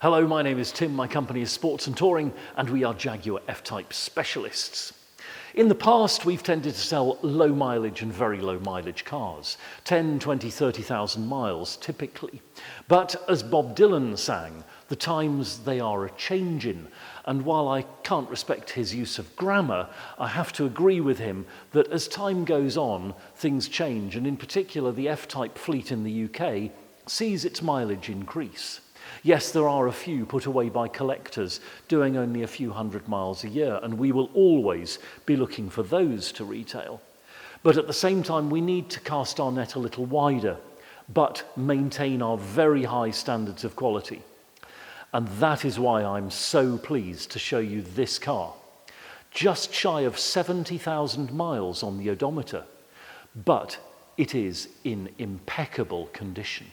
Hello, my name is Tim, my company is Sports and Touring, and we are Jaguar F-Type specialists. In the past, we've tended to sell low mileage and very low mileage cars, 10, 20, 30,000 miles typically. But as Bob Dylan sang, the times they are a-changin', and while I can't respect his use of grammar, I have to agree with him that as time goes on, things change, and in particular the F-Type fleet in the UK sees its mileage increase. Yes, there are a few put away by collectors doing only a few hundred miles a year, and we will always be looking for those to retail. But at the same time, we need to cast our net a little wider, but maintain our very high standards of quality. And that is why I'm so pleased to show you this car. Just shy of 70,000 miles on the odometer, but it is in impeccable condition.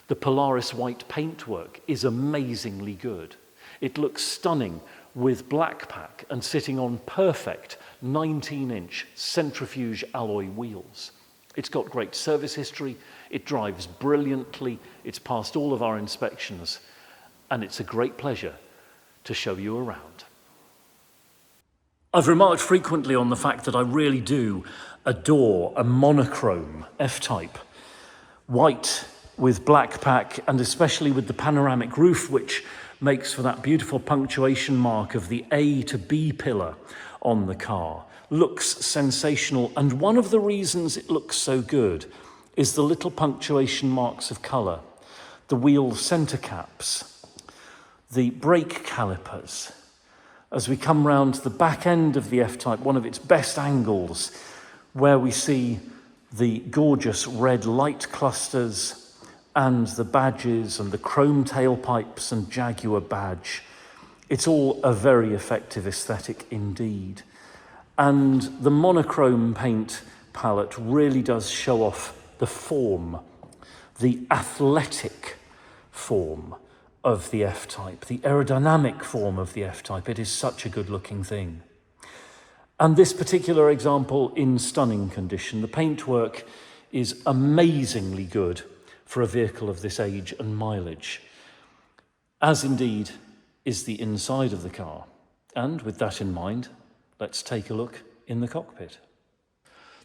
The Polaris White paintwork is amazingly good. It looks stunning with black pack and sitting on perfect 19-inch centrifuge alloy wheels. It's got great service history, it drives brilliantly, it's passed all of our inspections, and it's a great pleasure to show you around. I've remarked frequently on the fact that I really do adore a monochrome F-Type. White with black pack, and especially with the panoramic roof, which makes for that beautiful punctuation mark of the A to B pillar on the car. Looks sensational, and one of the reasons it looks so good is the little punctuation marks of colour, the wheel centre caps, the brake calipers. As we come round to the back end of the F-Type, one of its best angles, where we see the gorgeous red light clusters and the badges and the chrome tailpipes and Jaguar badge. It's all a very effective aesthetic indeed. And the monochrome paint palette really does show off the form, the athletic form of the F-Type, the aerodynamic form of the F-Type. It is such a good looking thing. And this particular example in stunning condition. The paintwork is amazingly good for a vehicle of this age and mileage, as indeed is the inside of the car. And with that in mind, let's take a look in the cockpit.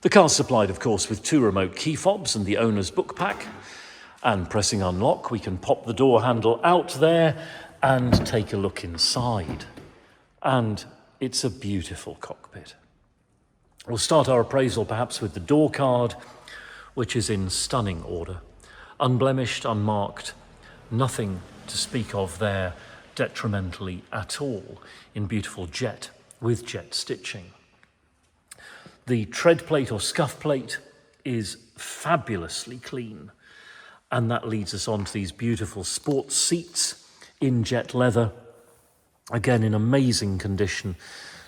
The car's supplied, of course, with 2 remote key fobs and the owner's book pack, and pressing unlock, we can pop the door handle out there and take a look inside. And it's a beautiful cockpit. We'll start our appraisal perhaps with the door card, which is in stunning order. Unblemished, unmarked, nothing to speak of there detrimentally at all, in beautiful jet with jet stitching. The tread plate or scuff plate is fabulously clean, and that leads us on to these beautiful sports seats in jet leather, again in amazing condition.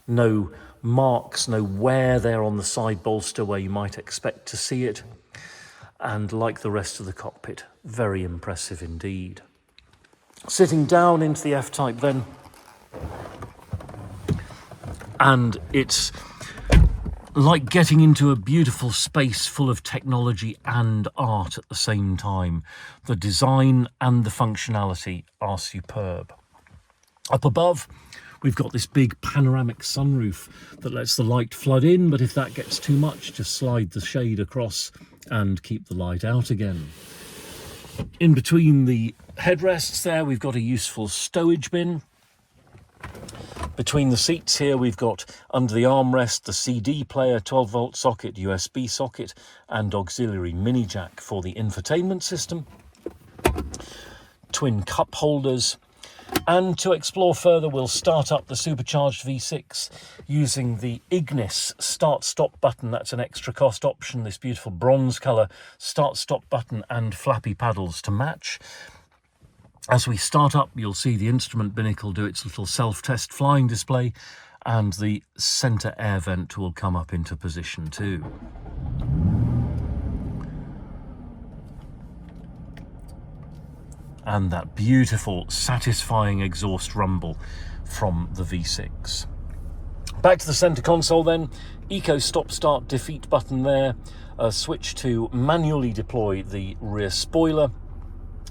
No marks, no wear there on the side bolster where you might expect to see it. And like the rest of the cockpit, very impressive indeed. Sitting down into the F-Type then, and it's like getting into a beautiful space full of technology and art at the same time. The design and the functionality are superb. Up above, we've got this big panoramic sunroof that lets the light flood in, but if that gets too much, just slide the shade across and keep the light out again. In between the headrests there, we've got a useful stowage bin. Between the seats here, we've got under the armrest the CD player, 12-volt socket, USB socket, and auxiliary mini jack for the infotainment system. Twin cup holders. And to explore further, we'll start up the supercharged V6 using the Ignis start-stop button. That's an extra cost option, this beautiful bronze colour start-stop button and flappy paddles to match. As we start up, you'll see the instrument binnacle do its little self-test flying display, and the centre air vent will come up into position too. And that beautiful, satisfying exhaust rumble from the V6. Back to the centre console then, Eco Stop Start Defeat button there, a switch to manually deploy the rear spoiler,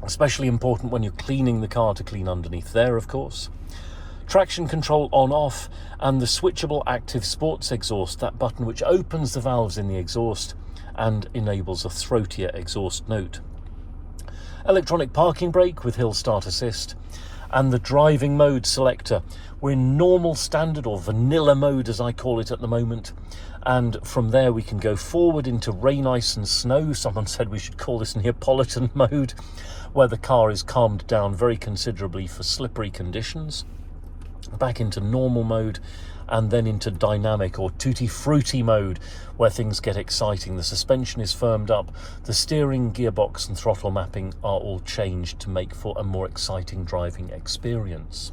Especially important when you're cleaning the car to clean underneath there, of course. Traction control on off, and the switchable active sports exhaust, that button which opens the valves in the exhaust and enables a throatier exhaust note. Electronic parking brake with hill start assist, and the driving mode selector. We're in normal, standard, or vanilla mode as I call it at the moment, and from there we can go forward into rain, ice and snow. Someone said we should call this Neapolitan mode, where the car is calmed down very considerably for slippery conditions. Back into normal mode, and then into dynamic or tutti frutti mode, where things get exciting. The suspension is firmed up, the steering, gearbox and throttle mapping are all changed to make for a more exciting driving experience.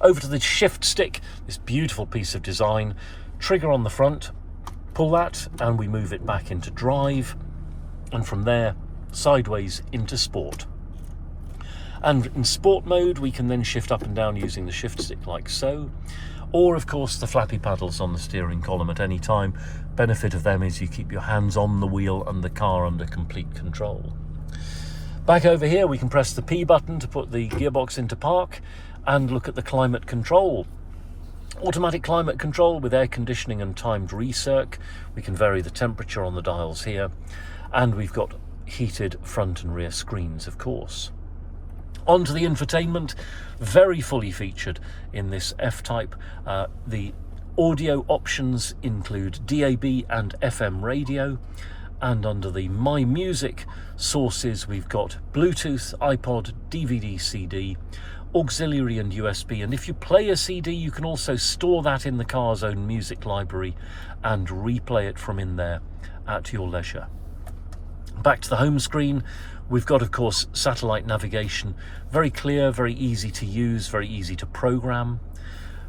Over to the shift stick, this beautiful piece of design. Trigger on the front, pull that and we move it back into drive, and from there sideways into sport. And in sport mode we can then shift up and down using the shift stick like so, or of course the flappy paddles on the steering column at any time. Benefit of them is you keep your hands on the wheel and the car under complete control. Back over here we can press the P button to put the gearbox into park and look at the climate control. Automatic climate control with air conditioning and timed recirc. We can vary the temperature on the dials here, and we've got heated front and rear screens, of course. Onto the infotainment, very fully featured in this F-Type. The audio options include DAB and FM radio, and under the My Music sources we've got Bluetooth, iPod, DVD, CD, auxiliary and USB, and if you play a CD you can also store that in the car's own music library and replay it from in there at your leisure. Back to the home screen, we've got of course satellite navigation, very clear, very easy to use, very easy to program.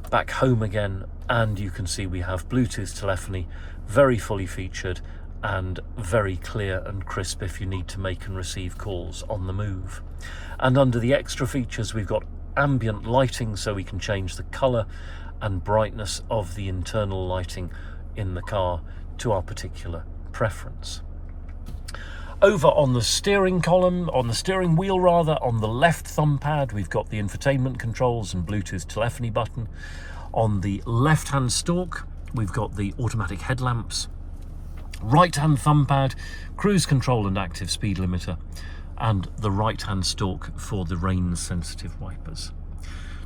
Back home again, and you can see we have Bluetooth telephony, very fully featured and very clear and crisp if you need to make and receive calls on the move. And under the extra features we've got ambient lighting, so we can change the colour and brightness of the internal lighting in the car to our particular preference. Over on the steering column, on the steering wheel rather, on the left thumb pad we've got the infotainment controls and Bluetooth telephony button. On the left hand stalk we've got the automatic headlamps. Right hand thumb pad, cruise control and active speed limiter, and the right hand stalk for the rain sensitive wipers.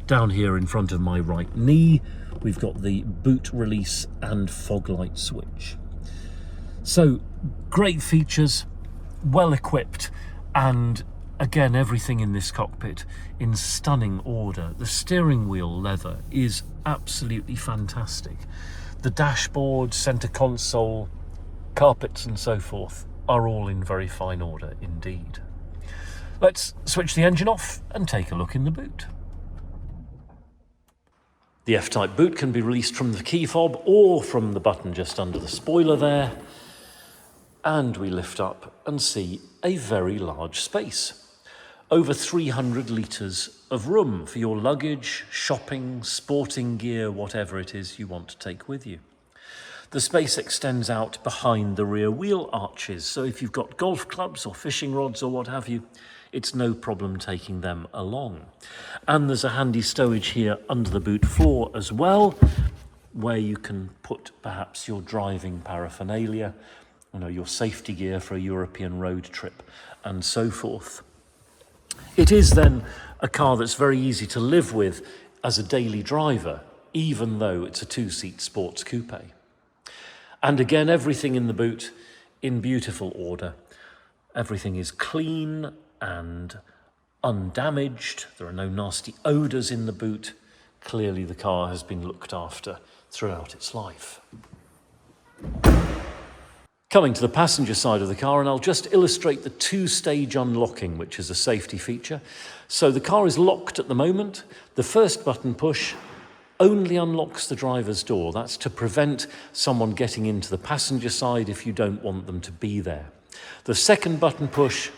Down here in front of my right knee we've got the boot release and fog light switch. So great features, well equipped, and again everything in this cockpit in stunning order. The steering wheel leather is absolutely fantastic. The dashboard, center console, carpets and so forth are all in very fine order indeed. Let's switch the engine off and take a look in the boot. The F-Type boot can be released from the key fob or from the button just under the spoiler there, and we lift up and see a very large space. Over 300 litres of room for your luggage, shopping, sporting gear, whatever it is you want to take with you. The space extends out behind the rear wheel arches, so if you've got golf clubs or fishing rods or what have you, it's no problem taking them along. And there's a handy stowage here under the boot floor as well, where you can put perhaps your driving paraphernalia, your safety gear for a European road trip and so forth. It is then a car that's very easy to live with as a daily driver, even though it's a two-seat sports coupe. And again, everything in the boot in beautiful order. Everything is clean and undamaged. There are no nasty odours in the boot. Clearly the car has been looked after throughout its life. Coming to the passenger side of the car, and I'll just illustrate the two-stage unlocking, which is a safety feature. So the car is locked at the moment. The first button push only unlocks the driver's door. That's to prevent someone getting into the passenger side if you don't want them to be there. The second button push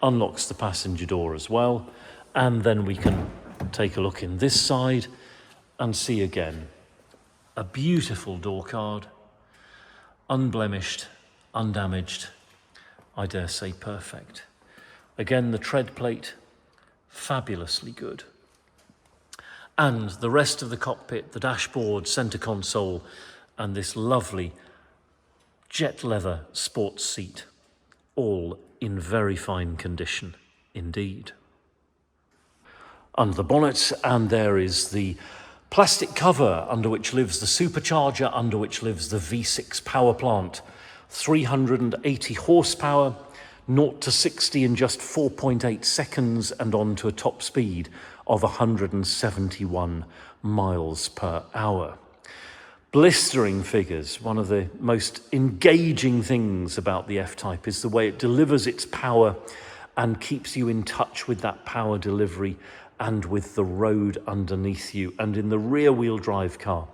unlocks the passenger door as well, and then we can take a look in this side and see again a beautiful door card, unblemished, undamaged, I dare say perfect. Again, the tread plate, fabulously good. And the rest of the cockpit, the dashboard, center console, and this lovely jet leather sports seat, all in very fine condition indeed. Under the bonnet, and there is the plastic cover under which lives the supercharger, under which lives the V6 power plant. 380 horsepower, 0 to 60 in just 4.8 seconds, and on to a top speed of 171 miles per hour. Blistering figures. One of the most engaging things about the F-Type is the way it delivers its power and keeps you in touch with that power delivery and with the road underneath you. And in the rear-wheel drive car,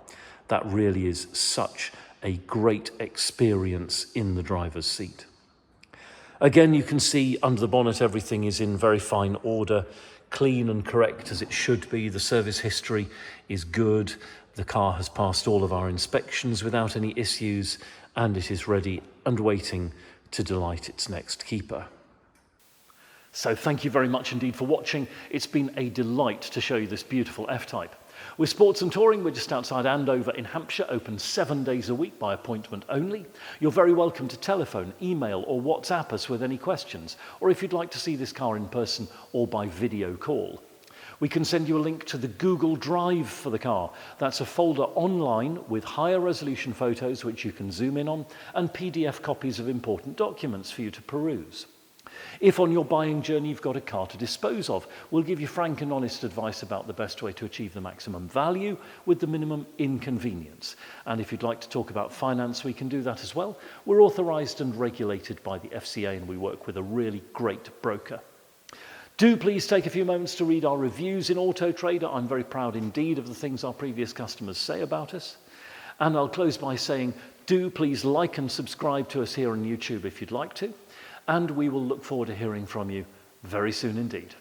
that really is such a great experience in the driver's seat. Again, you can see under the bonnet everything is in very fine order, clean and correct as it should be. The service history is good. The car has passed all of our inspections without any issues, and it is ready and waiting to delight its next keeper. So thank you very much indeed for watching. It's been a delight to show you this beautiful F-Type. With Sports and Touring, we're just outside Andover in Hampshire, open 7 days a week by appointment only. You're very welcome to telephone, email or WhatsApp us with any questions, or if you'd like to see this car in person or by video call. We can send you a link to the Google Drive for the car. That's a folder online with higher resolution photos which you can zoom in on, and PDF copies of important documents for you to peruse. If on your buying journey you've got a car to dispose of, we'll give you frank and honest advice about the best way to achieve the maximum value with the minimum inconvenience. And if you'd like to talk about finance, we can do that as well. We're authorised and regulated by the FCA, and we work with a really great broker. Do please take a few moments to read our reviews in Auto Trader. I'm very proud indeed of the things our previous customers say about us. And I'll close by saying, do please like and subscribe to us here on YouTube if you'd like to. And we will look forward to hearing from you very soon indeed.